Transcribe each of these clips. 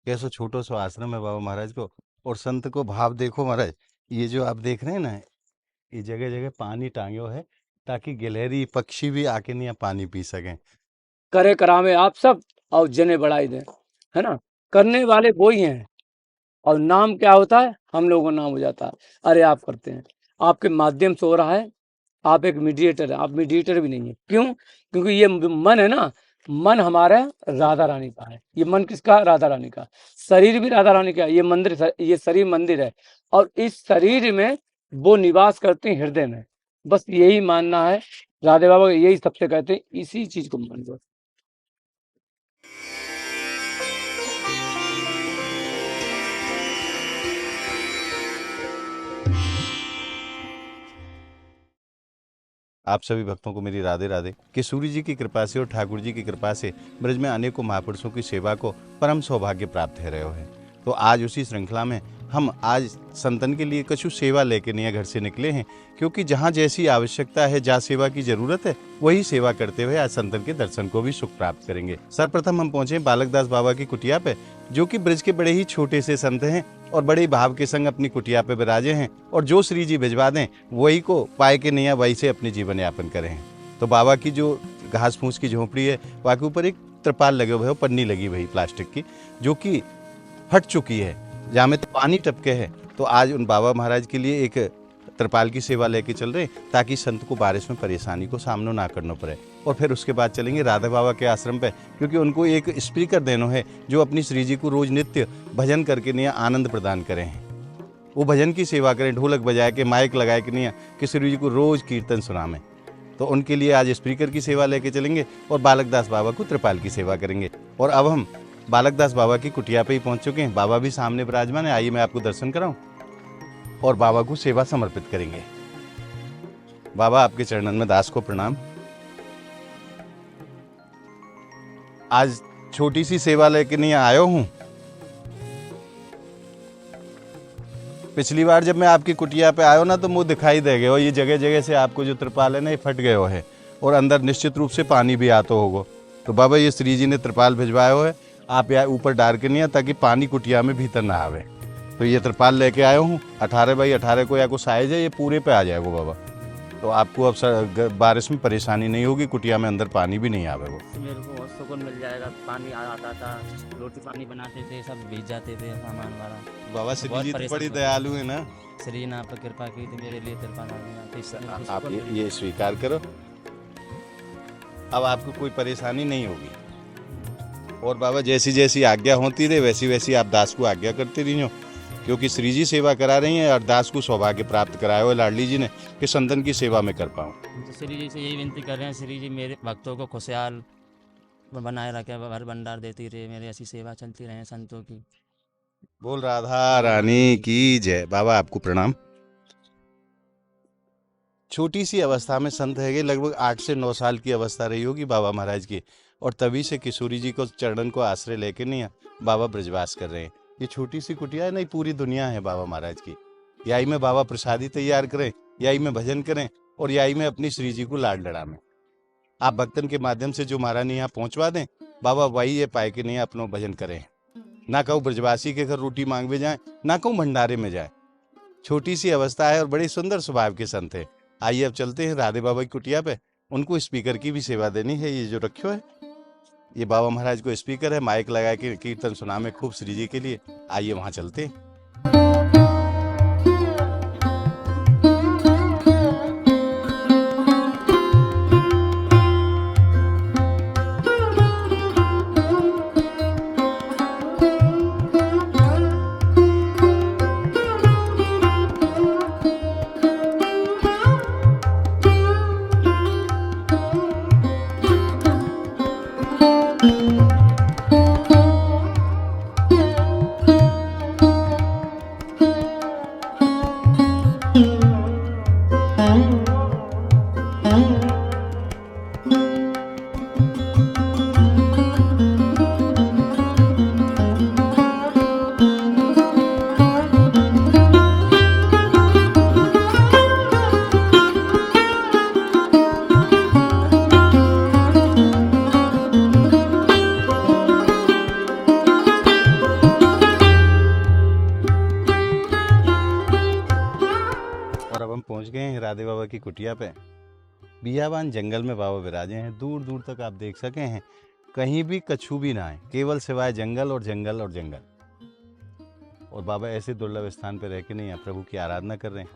कैसो छोटो सो आश्रम है बाबा महाराज को। और संत को भाव देखो महाराज, ये जो आप देख रहे हैं ना, ये जगह जगह पानी टांग्यो है ताकि गिलहरी पक्षी भी आके नहीं पानी पी सकें। करे करावे आप सब और जने बढ़ाई दें, है ना। करने वाले वो ही हैं और नाम क्या होता है, हम लोगों को नाम हो जाता है। अरे आप करते हैं, आपके माध्यम से हो रहा है, आप एक मीडिएटर है, आप मीडिएटर भी नहीं है। क्यों? क्योंकि ये मन है ना, मन हमारा राधा रानी का है। ये मन किसका? राधा रानी का। शरीर भी राधा रानी का है। ये मंदिर, ये शरीर मंदिर है और इस शरीर में वो निवास करते हैं हृदय में। बस यही मानना है, राधे बाबा यही सबसे कहते हैं, इसी चीज को मान लो। आप सभी भक्तों को मेरी राधे राधे। कि सूर्य जी की कृपा से और ठाकुर जी की कृपा से ब्रज में अनेकों महापुरुषों की सेवा को परम सौभाग्य प्राप्त है रहे हैं। तो आज उसी श्रृंखला में हम आज संतन के लिए कछु सेवा लेके नहीं घर से निकले हैं, क्योंकि जहाँ जैसी आवश्यकता है, जहाँ सेवा की जरूरत है, वही सेवा करते हुए आज संतन के दर्शन को भी सुख प्राप्त करेंगे। सर्वप्रथम हम पहुंचे बालकदास बाबा की कुटिया पे, जो कि ब्रज के बड़े ही छोटे से संत हैं और बड़े भाव के संग अपनी कुटिया पे विराजे हैं। और जो श्री जी भिजवा दें वही को पाए के नहीं, वही से अपनी जीवन यापन करें। तो बाबा की जो घास फूस की झोंपड़ी है, वहाँ के ऊपर एक त्रिपाल लगे हुए, पन्नी लगी हुई प्लास्टिक की, जो कि फट चुकी है, जहाँ में तो पानी टपके है। तो आज उन बाबा महाराज के लिए एक त्रिपाल की सेवा लेके चल रहे हैं, ताकि संत को बारिश में परेशानी को सामना ना करना पड़े। और फिर उसके बाद चलेंगे राधा बाबा के आश्रम पे, क्योंकि उनको एक स्पीकर देना है जो अपनी श्री जी को रोज नित्य भजन करके नहीं आनंद प्रदान करें। वो भजन की सेवा करें, ढोलक बजाए के, माइक लगाए के नहीं, कि श्री जी को रोज कीर्तन सुनामें। तो उनके लिए आज स्पीकर की सेवा लेके चलेंगे और बालकदास बाबा को त्रिपाल की सेवा करेंगे। और अब हम बालकदास बाबा की कुटिया पे ही पहुंच चुके हैं। बाबा भी सामने विराजमान है। आइए मैं आपको दर्शन कराऊं और बाबा को सेवा समर्पित करेंगे। बाबा आपके चरणन में दास को प्रणाम। आज छोटी सी सेवा लेके नहीं आयो हूं। पिछली बार जब मैं आपकी कुटिया पे आयो ना, तो मुंह दिखाई दे गए हो, ये जगह जगह से आपको जो त्रिपाल है ना, ये फट गए हो है और अंदर निश्चित रूप से पानी भी आता होगा। तो बाबा ये श्री जी ने त्रिपाल भिजवाया हो है, आप यहाँ ऊपर डाल के नहीं है, ताकि पानी कुटिया में भीतर ना आवे। तो ये त्रिपाल लेके आया हूँ 18x18 को, या को साइज है, ये पूरे पे आ जाएगा बाबा। तो आपको अब बारिश में परेशानी नहीं होगी, कुटिया में अंदर पानी भी नहीं आवे। वो मेरे को बहुत सुकून मिल जाएगा। पानी आता था, रोटी पानी बनाते थे, सब भीज जाते थे सामान हमारा। बाबा श्री जी तो बड़ी दयालु है ना। श्री ने आप पर कृपा की थी, मेरे लिए त्रिपाल आ गया। तो आप ये स्वीकार करो, अब आपको कोई परेशानी नहीं होगी। और बाबा जैसी जैसी आज्ञा होती रहे, वैसी वैसी आप दास को आज्ञा करते रही हो, क्योंकि श्री जी सेवा करा रही हैं और दास को सौभाग्य प्राप्त कराया हुआ लाडली जी ने कि संतन की सेवा में कर पाऊँ। तो श्री जी से यही विनती कर रहे हैं, श्री जी मेरे भक्तों को खुशहाल बनाए रखे, हर भंडार देती रहे, मेरी ऐसी सेवा चलती रहे संतों की। बोल राधा रानी की जय। बाबा आपको प्रणाम। छोटी सी अवस्था में संत है, लगभग 8 से 9 साल की अवस्था रही होगी बाबा महाराज की, और तभी से किशोरी जी को चरणन को आश्रय लेके नहीं बाबा ब्रजवास कर रहे हैं। ये छोटी सी कुटिया है, नहीं पूरी दुनिया है बाबा महाराज की। यही में बाबा प्रसादी तैयार करें, यही में भजन करें, और यही में अपनी श्री जी को लाड लड़ा में आप भक्तन के माध्यम से जो महारानी यहाँ पहुंचवा दें, बाबा वही ये पाए कि नहीं अपना भजन करें। ना कहूँ ब्रजवासी के घर रोटी मांगवे जाए, ना कहूँ भंडारे में जाए। छोटी सी अवस्था है और बड़ी सुंदर स्वभाव के संत है। आइए अब चलते हैं राधे बाबा की कुटिया पे, उनको स्पीकर की भी सेवा देनी है। ये जो रखियो है, ये बाबा महाराज को स्पीकर है, माइक लगा के कीर्तन सुना में खूब श्री जी के लिए। आइए वहां चलते हैं। पहुंच गए हैं राधे बाबा की कुटिया पे। बियाबान जंगल में बाबा विराजे हैं। दूर दूर तक आप देख सके हैं, कहीं भी कछू भी ना है, केवल सिवाय जंगल और जंगल और जंगल। और बाबा ऐसे दुर्लभ स्थान पर रह के नहीं, प्रभु की आराधना कर रहे हैं।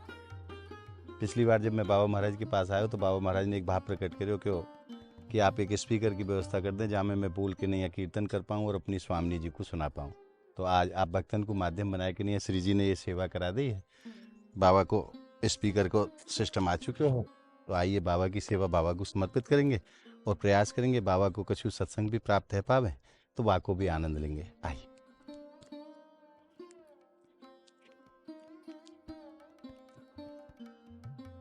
पिछली बार जब मैं बाबा महाराज के पास आया तो बाबा महाराज ने एक भाव प्रकट करो कि आप एक स्पीकर की व्यवस्था कर दें जहाँ मैं बोल के नहीं या कीर्तन कर पाऊँ और अपनी स्वामी जी को सुना पाऊँ। तो आज आप भक्तन को माध्यम बनाए कि नहीं, श्री जी ने ये सेवा करा दी है, बाबा को स्पीकर को सिस्टम आ चुके हो, तो आइए बाबा की सेवा बाबा को समर्पित करेंगे और प्रयास करेंगे बाबा को कछु सत्संग भी प्राप्त है पावे तो बाबा को भी आनंद लेंगे। आइए।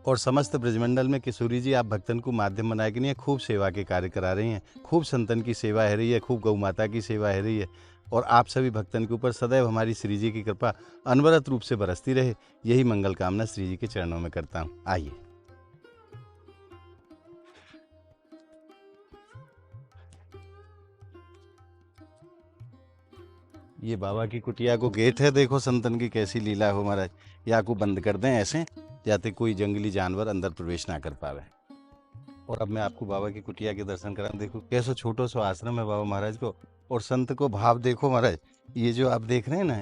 और समस्त ब्रजमंडल में किशोरी जी आप भक्तन को माध्यम बनाए कि नहीं, खूब सेवा के कार्य करा रही हैं, खूब संतन की सेवा है रही है, खूब गौ माता की सेवा है रही है। और आप सभी भक्तन के ऊपर सदैव हमारी श्री जी की कृपा अनवरत रूप से बरसती रहे, यही मंगल कामना श्री जी के चरणों में करता हूँ। आइए। ये बाबा की कुटिया को गेट है, देखो संतन की कैसी लीला हो महाराज। या को बंद कर दें ऐसे जाते कोई जंगली जानवर अंदर प्रवेश ना कर पावे। और अब मैं आपको बाबा की कुटिया के दर्शन कराऊं। देखो कैसा छोटो सो आश्रम है बाबा महाराज को, और संत को भाव देखो महाराज। ये जो आप देख रहे हैं ना,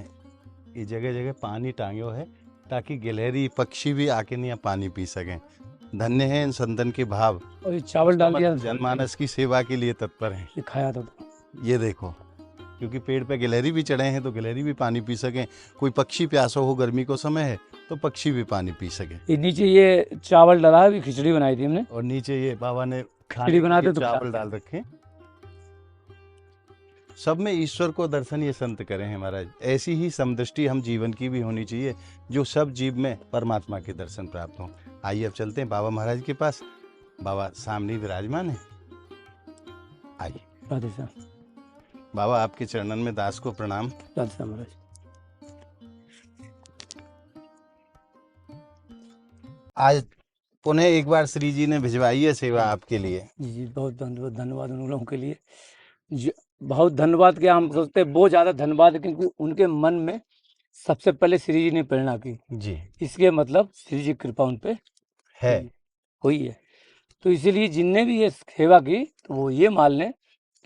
ये जगह जगह पानी टांगो है ताकि गिलहरी पक्षी भी आके नहीं पानी पी सकें। धन्य है इन संतन के भाव। और ये चावल डाल दिया, जनमानस की सेवा के लिए तत्पर है। ये खाया था। ये देखो, क्योंकि पेड़ पे गिलहरी भी चढ़े हैं तो गिलहरी भी पानी पी सकें, कोई पक्षी प्यासा हो, गर्मी को समय है तो पक्षी भी पानी पी सके। ये नीचे ये चावल डाला है, खिचड़ी बनाई थी हमने, और नीचे ये बाबा ने खिचड़ी बनाते तो चावल डाल रखे। सब में ईश्वर को दर्शन ये संत करें हैं महाराज। ऐसी ही समदृष्टि हम जीवन की भी होनी चाहिए, जो सब जीव में परमात्मा के दर्शन प्राप्त हों। आइए अब चलते हैं बाबा महाराज के पास। बाबा सामने विराजमान है। आइए। राधे श्याम। बाबा आपके चरणन में दास को प्रणाम। राधे श्याम महाराज। आज पुनः एक बार श्री जी ने भिजवाई है सेवा आपके लिए। जी बहुत धन्यवाद उन लोगों के लिए। बहुत धन्यवाद क्या, हम सोचते वो ज़्यादा धन्यवाद है क्योंकि उनके मन में सबसे पहले श्री जी ने प्रेरणा की जी। इसके मतलब श्री जी कृपा उन पे है, हुई है। तो इसीलिए जिनने भी ये सेवा की तो वो ये मान लें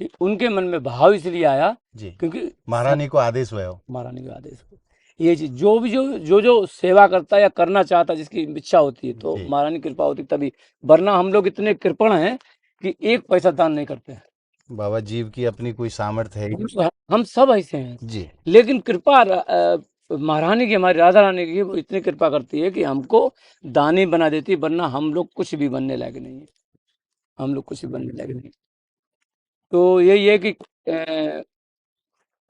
कि उनके मन में भाव इसलिए आया जी, क्योंकि महारानी को आदेश हुआ हो। महारानी का आदेश हो। ये चीज जो भी जो सेवा करता है या करना चाहता है, जिसकी इच्छा होती है तो महारानी कृपा होती तभी, वरना हम लोग इतने कृपण हैं कि एक पैसा दान नहीं करते हैं। बाबा जीव की अपनी कोई सामर्थ्य है, हम सब ऐसे हैं जी, लेकिन कृपा महारानी की, हमारी राधा रानी की वो इतनी कृपा करती है कि हमको दानी बना देती है, वरना हम लोग कुछ भी बनने लायक नहीं है, हम लोग कुछ भी बनने लायक नहीं। तो यही है कि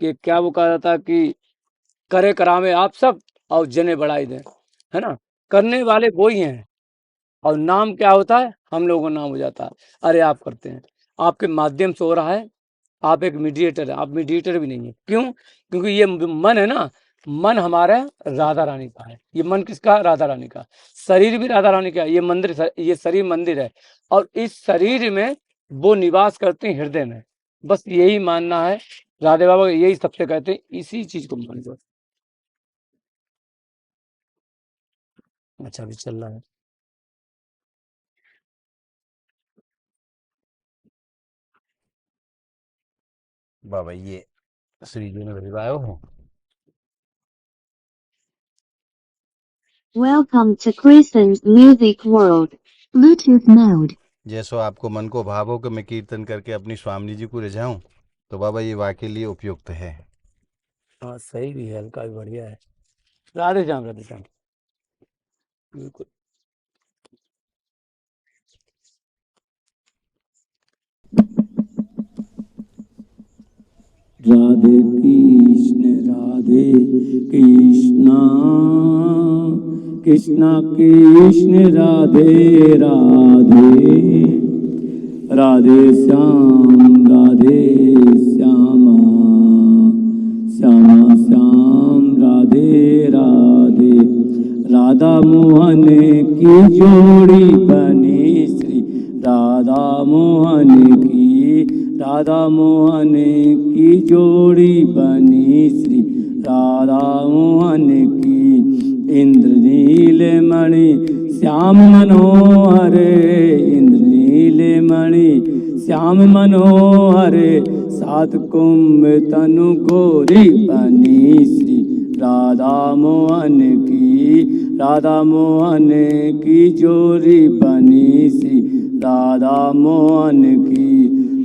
क्या वो कहा जाता कि करे करावे आप सब और जने बढ़ाई दें, है ना। करने वाले वो ही हैं और नाम क्या होता है, हम लोगों का नाम हो जाता है। अरे आप करते हैं, आपके माध्यम से हो रहा है, आप एक मीडिएटर है, आप मीडिएटर भी नहीं है। क्यों? क्योंकि ये मन है ना, मन हमारा राधा रानी का है। ये मन किसका? राधा रानी का। शरीर भी राधा रानी का है। ये मंदिर, ये शरीर मंदिर है और इस शरीर में वो निवास करते हैं हृदय में। बस यही मानना है, राधे बाबा यही सबसे कहते हैं, इसी चीज को मान लो। अच्छा भी चल रहा है। बाबा ये श्री जी ने भिजवायो हो। Welcome to Krisen's Music World. Bluetooth mode. जैसो आपको मन को भाव हो कि मैं कीर्तन करके अपनी स्वामी जी को रिझाऊं, तो बाबा ये वाकई लिए उपयुक्त है। हाँ सही भी है, हल्का भी बढ़िया है। राधे श्याम, राधे श्याम। बिल्कुल। राधे कृष्णा कृष्णा कृष्ण राधे राधे, राधे श्याम श्यामा श्यामा श्याम राधे राधे। राधा मोहन की जोड़ी बनी श्री राधा मोहन की, राधा मोहन की जोड़ी बनी श्री राधा मोहन की। इंद्रनील मणि श्याम मनोहर इंद्रनील मणि श्याम मनोहर सात कुंभ तनु गोरी बनी श्री राधा मोहन की जोरी बनी श्री राधा मोहन की।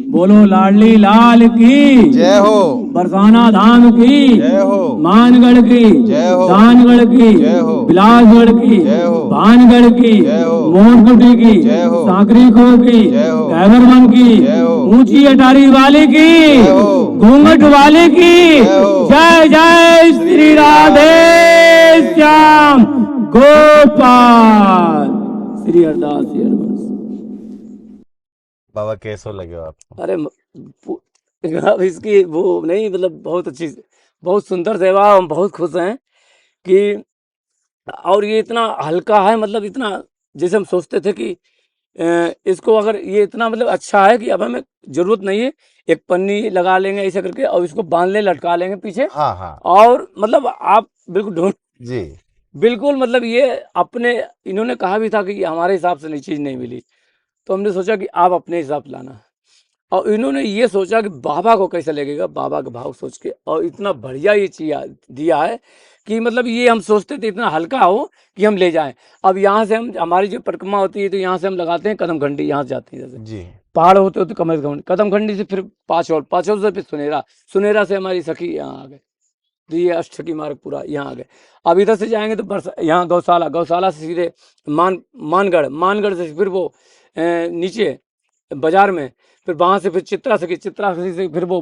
बोलो लाडली लाल की जय हो, बरसाना धाम की जय हो, मानगढ़ की जय हो, दानगढ़ की जय हो, बिलासगढ़ की जय हो, भानगढ़ की जय हो, मोहनकुटी की जय हो, सांकरी खो की जय हो, कैमरवन की जय हो, ऊंची अटारी वाले की जय हो, घूंघट वाले की जय हो। जय जय श्री राधे श्याम गोपाल श्री हरदास श्री हरवंश। बाबा कैसो लगे हो आपको? अरे अब इसकी वो नहीं मतलब बहुत अच्छी बहुत सुंदर सेवा, हम बहुत खुश हैं कि और ये इतना हल्का है, मतलब इतना जैसे हम सोचते थे कि इसको अगर ये इतना मतलब अच्छा है कि अब हमें जरूरत नहीं है, एक पन्नी लगा लेंगे ऐसे करके और इसको बांध ले लटका लेंगे पीछे, हाँ हाँ और मतलब आप बिल्कुल ढूंढ जी, बिल्कुल मतलब ये अपने इन्होंने कहा भी था कि हमारे हिसाब से नई चीज़ नहीं मिली, तो हमने सोचा कि आप अपने हिसाब से लाना, और इन्होंने ये सोचा कि बाबा को कैसे लगेगा, बाबा का भाव सोच के, और इतना बढ़िया ये चीज़ दिया है कि मतलब ये हम सोचते थे इतना हल्का हो कि हम ले जाएं। अब यहाँ से हम हमारी जो परिक्रमा होती है तो यहाँ से हम लगाते हैं कदम खंडी, यहाँ से जाते हैं जैसे जी, पहाड़ होते होते कदम खंडी से फिर पाँचोल से फिर सुनेरा से हमारी सखी यहाँ आ गए, तो ये अष्टसखी मार्ग पूरा यहाँ आ गए। अब इधर से जाएंगे तो यहाँ गौशाला से सीधे मानगढ़ से फिर वो नीचे बाजार में, फिर वहाँ से फिर चित्रा सखी से फिर वो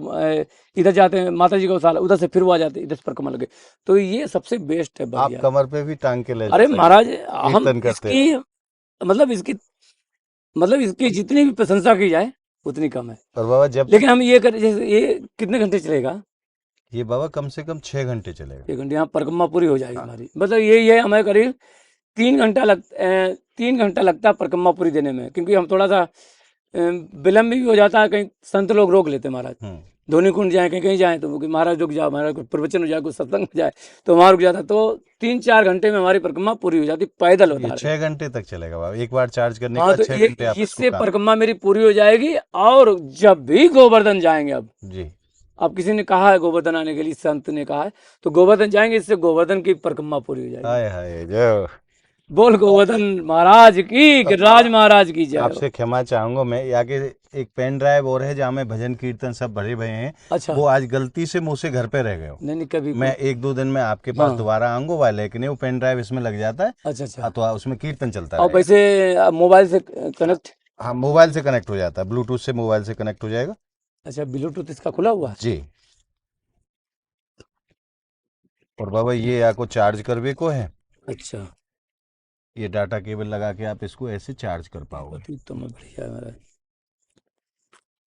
इधर जाते हैं माता जी गौशाला, उधर से फिर वो आ जाते हैं इधर से परिक्रमा लगे, तो ये सबसे बेस्ट है, आप बढ़िया। कमर पे भी टांग के ले जा अरे सकते महाराज हैं, हम कीर्तन करते हैं। इसकी मतलब इसकी जितनी भी प्रशंसा की जाए उतनी कम है, और बाबा जब लेकिन हम ये कर जैसे ये कितने घंटे चलेगा, ये बाबा कम से कम 6 घंटे चलेगा। 1 घंटे यहाँ परिक्रमा पूरी हो जाएगी हमारी, मतलब यही है हमें करीब 3 घंटा लगता है परिक्रमा पूरी देने में, क्योंकि हम थोड़ा सा विलम्ब भी हो जाता है, कहीं संत लोग रोक लेते हैं महाराज, धोनी कुंड जाए कहीं जाए तो कि महाराज रुक जाओ, महाराज कुछ प्रवचन हो जाए कुछ सत्संग हो जाए तो वहाँ रुक जाता, तो 3-4 घंटे में हमारी परिक्रमा पूरी हो जाती, पैदल होता ये है। 6 घंटे तक चलेगा बाबा, एक बार चार्ज करने के हाँ बाद तो 6 घंटे आप इससे इसको परिक्रमा मेरी पूरी हो जाएगी। और जब भी गोवर्धन जाएंगे, अब किसी ने कहा है गोवर्धन आने के लिए, संत ने कहा है, तो गोवर्धन जाएंगे, इससे गोवर्धन की परिक्रमा पूरी हो जाएगी। हाय हाय जय। बोल गोवर्धन महाराज की, गिरिराज महाराज की जय। आपसे क्षमा चाहूंगा, मैं आगे एक पेन ड्राइव और है जहाँ में भजन कीर्तन सब भरे भरे हैं, अच्छा, वो आज गलती से मुझसे घर पे रह गए हो। नहीं कभी मैं 1-2 दिन में आपके पास हाँ। दोबारा आऊंगा वाले, लेकिन वो पेन ड्राइव इसमें लग जाता है। अच्छा तो उसमें कीर्तन चलता और है। वैसे मोबाइल से कनेक्ट, हाँ मोबाइल से कनेक्ट हो जाता है, ब्लूटूथ से मोबाइल से कनेक्ट हो जाएगा। अच्छा ब्लूटूथ इसका खुला हुआ है जी। और बाबा ये आपको चार्ज करवे को है, अच्छा, ये डाटा केबल लगा के आप इसको ऐसे चार्ज कर पाओगे। तो मैं बढ़िया महाराज।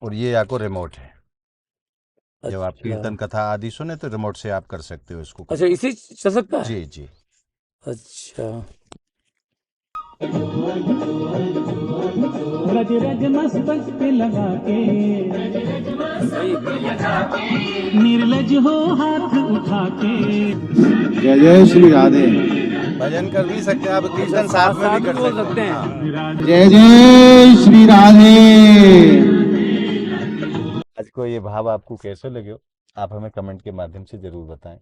और ये आपको रिमोट है, जब आप कीर्तन कथा आदि सुने तो रिमोट से आप कर सकते हो इसको। अच्छा इसी चल सकता है। जी जी। अच्छा रज रज मस्तक पे लगा के निर्लज हो हाथ उठा के। जय जय श्री राधे। भजन कर भी सकते हैं आप, कीर्तन साथ में भी कर बोल सकते हैं। हैं। जय जय श्री राधे। आज को ये भाव आपको कैसे लगे हो, आप हमें कमेंट के माध्यम से जरूर बताएं,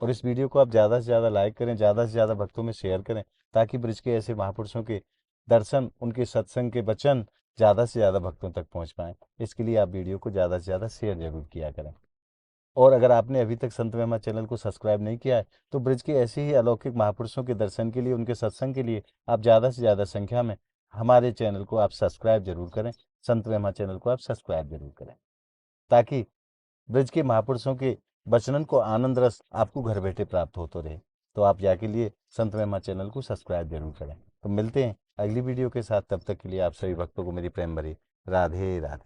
और इस वीडियो को आप ज़्यादा से ज़्यादा लाइक करें, ज़्यादा से ज़्यादा भक्तों में शेयर करें, ताकि ब्रज के ऐसे महापुरुषों के दर्शन, उनके सत्संग के वचन ज़्यादा से ज़्यादा भक्तों तक पहुंच पाएँ। इसके लिए आप वीडियो को ज़्यादा से ज़्यादा शेयर जरूर किया करें। और अगर आपने अभी तक संत महिमा चैनल को सब्सक्राइब नहीं किया है, तो ब्रज के ऐसे ही अलौकिक महापुरुषों के दर्शन के लिए, उनके सत्संग के लिए आप ज़्यादा से ज़्यादा संख्या में हमारे चैनल को आप सब्सक्राइब जरूर करें, संत महिमा चैनल को आप सब्सक्राइब जरूर करें, ताकि ब्रज के महापुरुषों के वचनन को आनंद रस आपको घर बैठे प्राप्त होते रहे। तो आप जाके लिए संत महिमा चैनल को सब्सक्राइब जरूर करें। तो मिलते हैं अगली वीडियो के साथ, तब तक के लिए आप सभी भक्तों को मेरी प्रेम भरी राधे राधे।